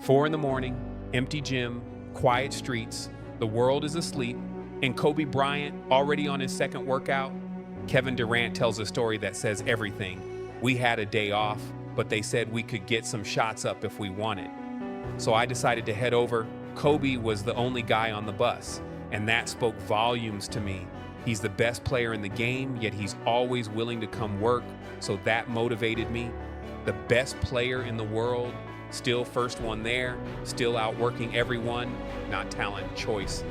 4 in the morning, empty gym, quiet streets, the world is asleep, and Kobe Bryant already on his second workout. Kevin Durant tells a story that says everything. We had a day off, but they said we could get some shots up if we wanted. So I decided to head over. Kobe was the only guy on the bus, and that spoke volumes to me. He's the best player in the game, yet he's always willing to come work, so that motivated me. The best player in the world, still first one there, still outworking everyone, not talent, choice.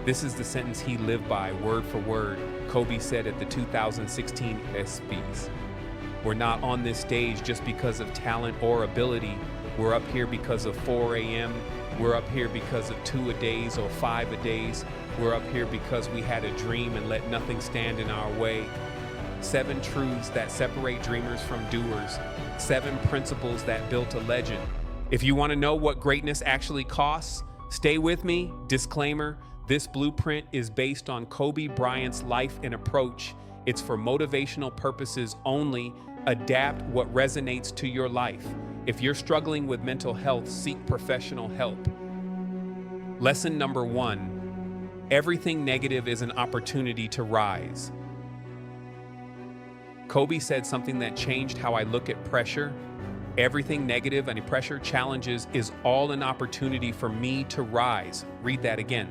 This is the sentence he lived by, word for word. Kobe said at the 2016 ESPYs. We're not on this stage just because of talent or ability. We're up here because of 4 a.m. We're up here because of 2-a-days or 5-a-days. We're up here because we had a dream and let nothing stand in our way. 7 truths that separate dreamers from doers. 7 principles that built a legend. If you want to know what greatness actually costs, stay with me. Disclaimer, this blueprint is based on Kobe Bryant's life and approach. It's for motivational purposes only. Adapt what resonates to your life. If you're struggling with mental health, seek professional help. Lesson number 1, everything negative is an opportunity to rise. Kobe said something that changed how I look at pressure. Everything negative and pressure challenges is all an opportunity for me to rise. Read that again.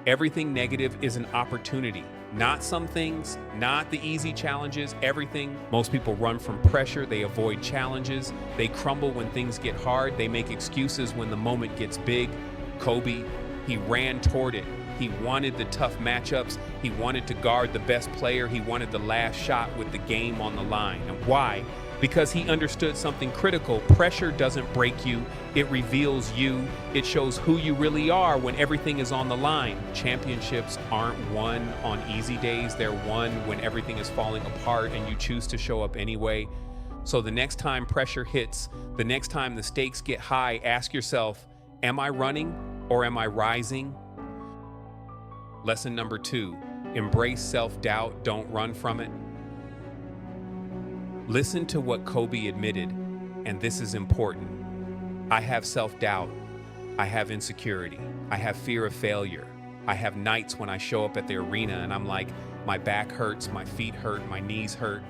Everything negative is an opportunity. Not some things, not the easy challenges, everything. Most people run from pressure, they avoid challenges, they crumble when things get hard, they make excuses when the moment gets big. Kobe, he ran toward it. He wanted the tough matchups, he wanted to guard the best player, he wanted the last shot with the game on the line. And why? Because he understood something critical. Pressure doesn't break you, it reveals you. It shows who you really are when everything is on the line. Championships aren't won on easy days, they're won when everything is falling apart and you choose to show up anyway. So the next time pressure hits, the next time the stakes get high, ask yourself, am I running or am I rising? Lesson number 2, embrace self-doubt, don't run from it. Listen to what Kobe admitted, and this is important. I have self-doubt. I have insecurity. I have fear of failure. I have nights when I show up at the arena and I'm like, my back hurts, my feet hurt, my knees hurt.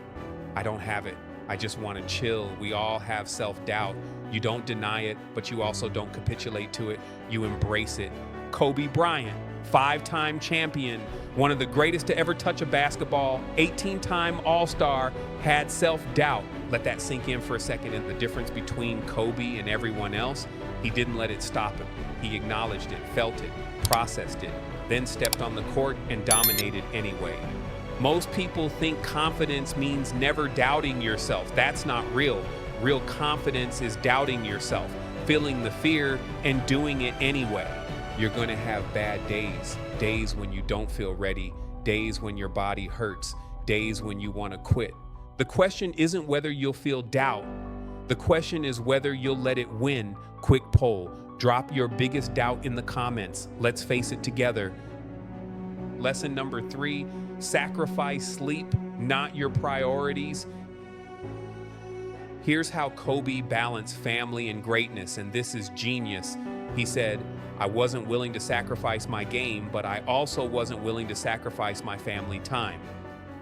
I don't have it. I just want to chill. We all have self-doubt. You don't deny it, but you also don't capitulate to it. You embrace it. Kobe Bryant, 5-time champion, one of the greatest to ever touch a basketball, 18-time All-Star, had self-doubt. Let that sink in for a second. And the difference between Kobe and everyone else, he didn't let it stop him. He acknowledged it, felt it, processed it, then stepped on the court and dominated anyway. Most people think confidence means never doubting yourself. That's not real. Real confidence is doubting yourself, feeling the fear and doing it anyway. You're going to have bad days, days when you don't feel ready, days when your body hurts, days when you want to quit. The question isn't whether you'll feel doubt. The question is whether you'll let it win. Quick poll. Drop your biggest doubt in the comments. Let's face it together. Lesson number 3, sacrifice sleep, not your priorities. Here's how Kobe balanced family and greatness, and this is genius. He said, I wasn't willing to sacrifice my game, but I also wasn't willing to sacrifice my family time.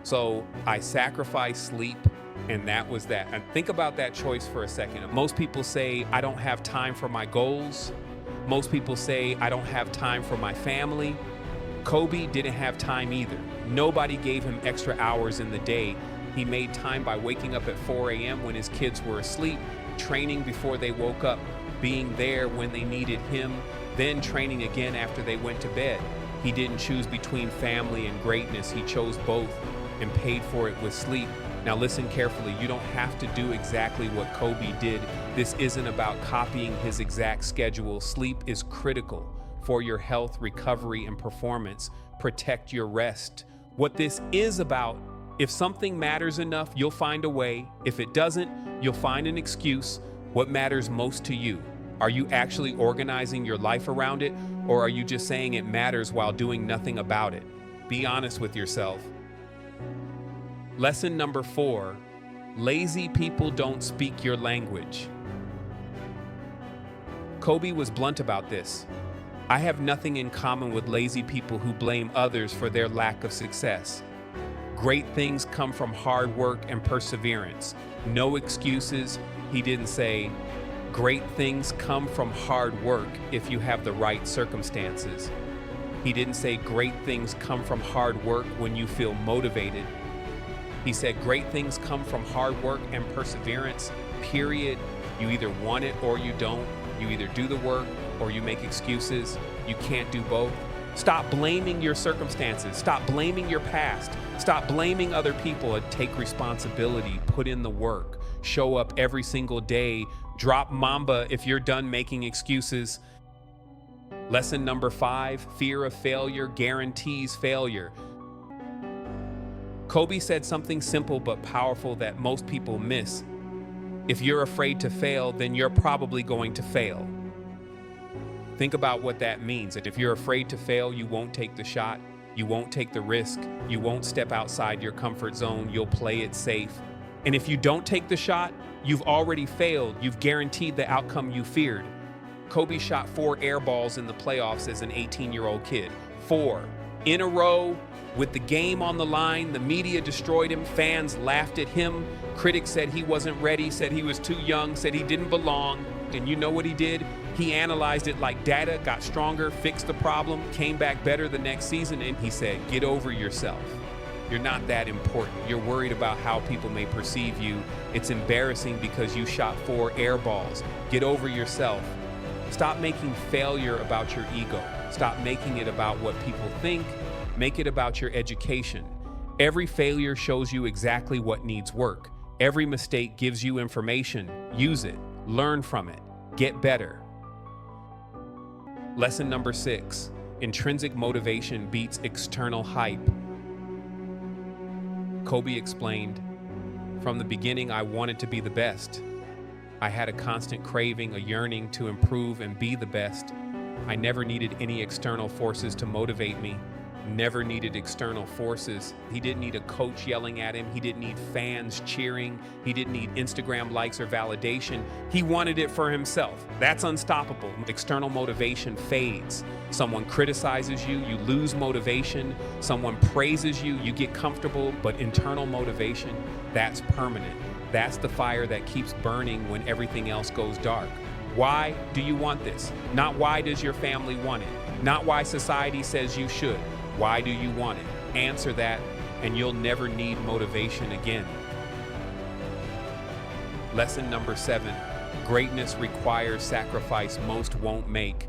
So I sacrificed sleep, and that was that. And think about that choice for a second. Most people say, I don't have time for my goals. Most people say, I don't have time for my family. Kobe didn't have time either. Nobody gave him extra hours in the day. He made time by waking up at 4 a.m. when his kids were asleep, training before they woke up, being there when they needed him, then training again after they went to bed. He didn't choose between family and greatness. He chose both and paid for it with sleep. Now listen carefully. You don't have to do exactly what Kobe did. This isn't about copying his exact schedule. Sleep is critical for your health, recovery, and performance. Protect your rest. What this is about, if something matters enough, you'll find a way. If it doesn't, you'll find an excuse. What matters most to you? Are you actually organizing your life around it, or are you just saying it matters while doing nothing about it? Be honest with yourself. Lesson number 4, lazy people don't speak your language. Kobe was blunt about this. I have nothing in common with lazy people who blame others for their lack of success. Great things come from hard work and perseverance. No excuses. He didn't say, great things come from hard work if you have the right circumstances. He didn't say great things come from hard work when you feel motivated. He said great things come from hard work and perseverance, period. You either want it or you don't. You either do the work or you make excuses. You can't do both. Stop blaming your circumstances. Stop blaming your past. Stop blaming other people and take responsibility. Put in the work. Show up every single day. Drop Mamba if you're done making excuses. Lesson number 5, fear of failure guarantees failure. Kobe said something simple but powerful that most people miss. If you're afraid to fail, then you're probably going to fail. Think about what that means. That if you're afraid to fail, you won't take the shot, you won't take the risk, you won't step outside your comfort zone, you'll play it safe. And if you don't take the shot, you've already failed. You've guaranteed the outcome you feared. Kobe shot 4 air balls in the playoffs as an 18-year-old kid. 4 in a row. With the game on the line, the media destroyed him, fans laughed at him, critics said he wasn't ready, said he was too young, said he didn't belong. And you know what he did? He analyzed it like data, got stronger, fixed the problem, came back better the next season, and he said, get over yourself. You're not that important. You're worried about how people may perceive you. It's embarrassing because you shot 4 air balls. Get over yourself. Stop making failure about your ego. Stop making it about what people think. Make it about your education. Every failure shows you exactly what needs work. Every mistake gives you information. Use it. Learn from it. Get better. Lesson number 6, intrinsic motivation beats external hype. Kobe explained, from the beginning, I wanted to be the best. I had a constant craving, a yearning to improve and be the best. I never needed any external forces to motivate me. Never needed external forces. He didn't need a coach yelling at him. He didn't need fans cheering. He didn't need Instagram likes or validation. He wanted it for himself. That's unstoppable. External motivation fades. Someone criticizes you, you lose motivation. Someone praises you, you get comfortable. But internal motivation, that's permanent. That's the fire that keeps burning when everything else goes dark. Why do you want this? Not why does your family want it? Not why society says you should. Why do you want it? Answer that, and you'll never need motivation again. Lesson number 7, greatness requires sacrifice most won't make.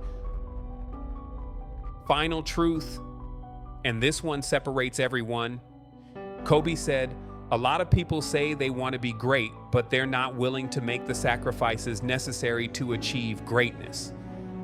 Final truth, and this one separates everyone. Kobe said, a lot of people say they want to be great, but they're not willing to make the sacrifices necessary to achieve greatness.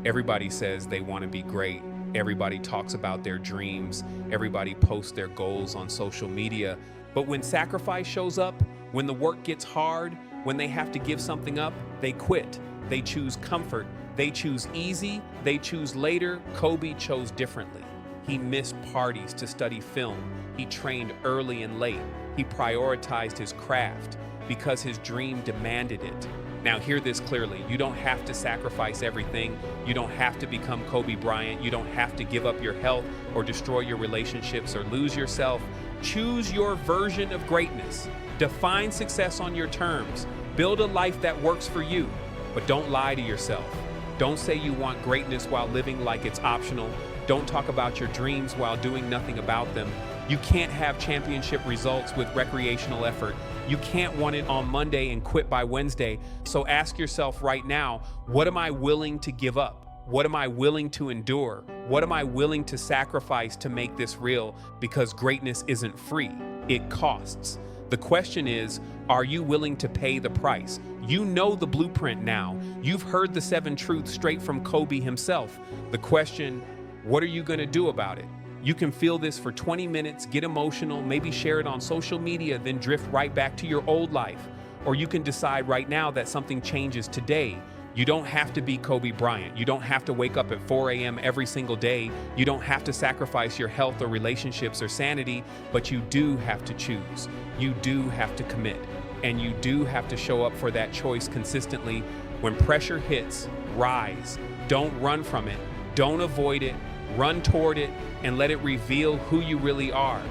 Everybody says they want to be great. Everybody talks about their dreams. Everybody posts their goals on social media. But when sacrifice shows up, when the work gets hard, when they have to give something up, they quit. They choose comfort. They choose easy. They choose later. Kobe chose differently. He missed parties to study film. He trained early and late. He prioritized his craft because his dream demanded it. Now hear this clearly. You don't have to sacrifice everything. You don't have to become Kobe Bryant. You don't have to give up your health or destroy your relationships or lose yourself. Choose your version of greatness. Define success on your terms. Build a life that works for you, but don't lie to yourself. Don't say you want greatness while living like it's optional. Don't talk about your dreams while doing nothing about them. You can't have championship results with recreational effort. You can't want it on Monday and quit by Wednesday. So ask yourself right now, what am I willing to give up? What am I willing to endure? What am I willing to sacrifice to make this real? Because greatness isn't free, it costs. The question is, are you willing to pay the price? You know the blueprint now. You've heard the 7 truths straight from Kobe himself. The question, what are you going to do about it? You can feel this for 20 minutes, get emotional, maybe share it on social media, then drift right back to your old life. Or you can decide right now that something changes today. You don't have to be Kobe Bryant. You don't have to wake up at 4 a.m. every single day. You don't have to sacrifice your health or relationships or sanity, but you do have to choose. You do have to commit. And you do have to show up for that choice consistently. When pressure hits, rise. Don't run from it. Don't avoid it. Run toward it and let it reveal who you really are.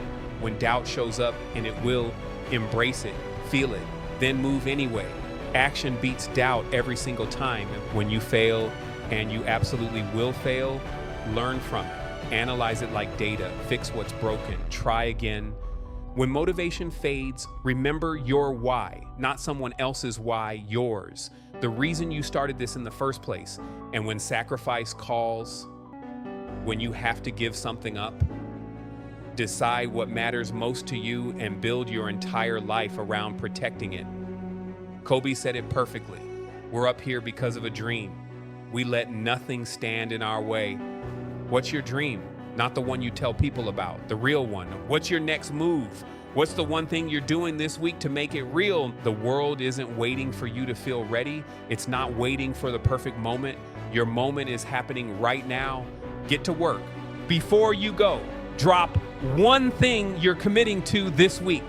When doubt shows up, and it will, embrace it, feel it, then move anyway. Action beats doubt every single time. When you fail, and you absolutely will fail, learn from it. Analyze it like data. Fix what's broken. Try again. When motivation fades, remember your why, not someone else's why, yours. The reason you started this in the first place. And when sacrifice calls, when you have to give something up, decide what matters most to you and build your entire life around protecting it. Kobe said it perfectly. We're up here because of a dream. We let nothing stand in our way. What's your dream? Not the one you tell people about, the real one. What's your next move? What's the one thing you're doing this week to make it real? The world isn't waiting for you to feel ready. It's not waiting for the perfect moment. Your moment is happening right now. Get to work. Before you go, drop one thing you're committing to this week.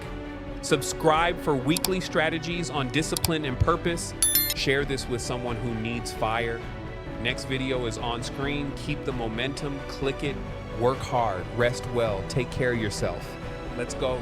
Subscribe for weekly strategies on discipline and purpose. Share this with someone who needs fire. Next video is on screen. Keep the momentum, click it, work hard, rest well, take care of yourself. Let's go.